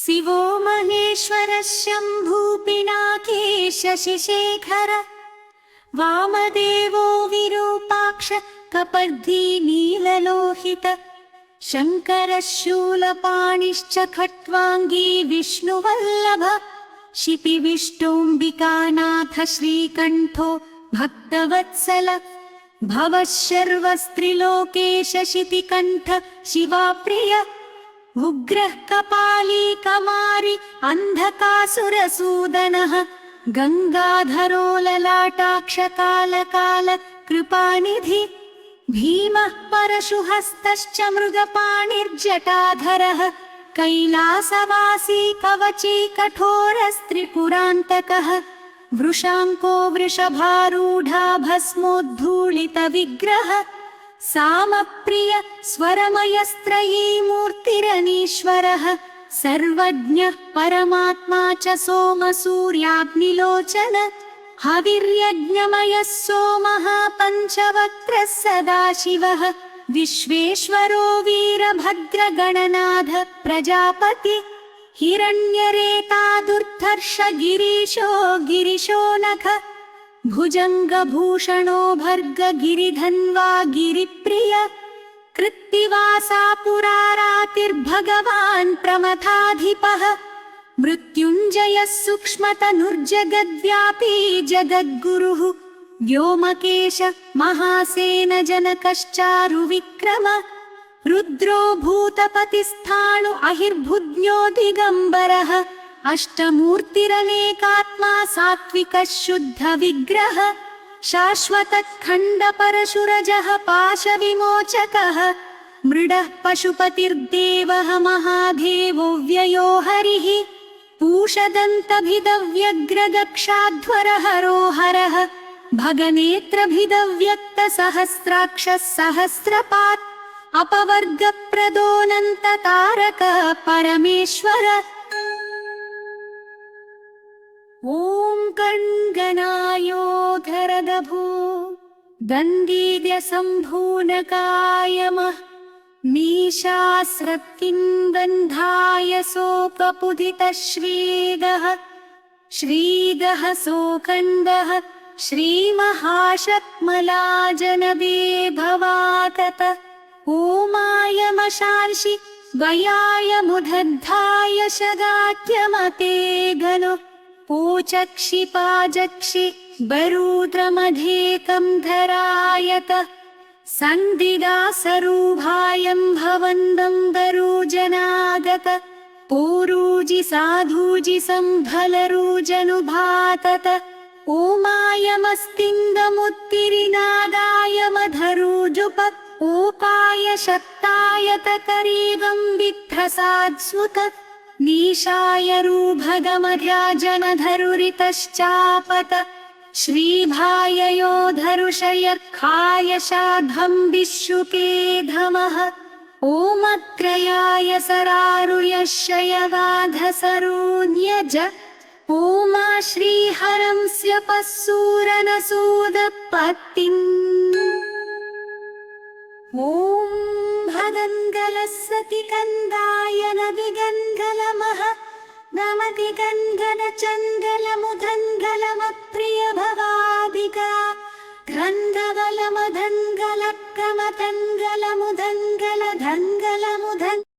शिवो महेश्वरः शम्भू पिनाकेश शशिशेखर वामदेवो विरूपाक्ष कपर्धी नीललोहित शङ्करः शूलपाणिश्च खट्वाङ्गी विष्णुवल्लभ शिपिविष्टोऽम्बिकानाथ श्रीकण्ठो भक्तवत्सल भवः शर्वस्त्रिलोकेश शितिकण्ठ शिवाप्रिय उग्रः कपाली कमारि अन्धकासुरसूदनः गङ्गाधरो ललाटाक्ष कालकाल कृपानिधि भीमः परशुहस्तश्च मृगपाणिर्जटाधरः कैलासवासी कवची कठोरस्त्रिपुरान्तकः वृषाङ्को वृषभारूढा भस्मोद्धूलितविग्रह सामप्रिय स्वरमयस्त्रयी मूर्तिरनीश्वरः सर्वज्ञः परमात्मा च सोमसूर्याग्निलोचन हविर्यज्ञमयः सोमः पञ्चवक्त्रः सदाशिवः विश्वेश्वरो वीरभद्रगणनाथ प्रजापति हिरण्यरेता दुर्धर्ष गिरीशो नख भुजङ्गभूषणो भर्ग गिरिधन्वा गिरिप्रिय कृत्तिवासा पुरारातिर्भगवान् प्रमथाधिपः मृत्युञ्जयः सूक्ष्मतनुर्जगद्व्यापी जगद्गुरुः व्योमकेश महासेन जनकश्चारुविक्रम रुद्रो भूतपतिस्थाणु अहिर्भुज्ञो दिगम्बरः अष्टमूर्तिरनेकात्मा सात्विकः शुद्धविग्रह शाश्वतखण्डपरशुरजः पाशविमोचकः मृडः पशुपतिर्देवः महादेवो व्ययो हरिः पूषदन्तभिदव्यग्रदक्षाध्वरहरो हरः भगनेत्रभिदव्यक्तसहस्राक्षः सहस्रपात् अपवर्गप्रदोऽनन्ततारकः परमेश्वर ॐ कण्गनायोधरदभो दन्दीद्यसम्भूनकायमः मीशास्रक्तिङ्गन्धाय सोपपुदितः श्रीगः सोकन्दः श्रीमहाशक्मलाजनबे भवातत ओमाय मशांसि वयाय मुदद्धाय शगात्यमते गनो पोचक्षिपाजक्षि बरूद्रमधेकं धरायत सन्दिदासरूभायं भवन्दं दरूजनागत पोरूजि साधूजि सम्भलरूजनुभातत ओमायमस्तिङ्गमुत्तिरिनादाय मधरूजुप ओकाय शक्ताय तकरीवं विप्रसाद्स्मुत नीशाय रूभगमध्याजनधरुरितश्चापत श्रीभाययोधरुषयखाय शार्धं विश्वपेधमः ओमत्रयाय सरारुयशयवाधसरून्यज ओमा श्रीहरंस्य पस्सूरनसूदपत्तिम् ॐ भगङ्गलसतिकन्दाय नविगङ्गलमः नमतिगङ्गलचङ्गलमुदङ्गलमप्रियभवादिका गन्धवलमधङ्गलक्रमतङ्गलमुदङ्गलधङ्गलमुदङ्ग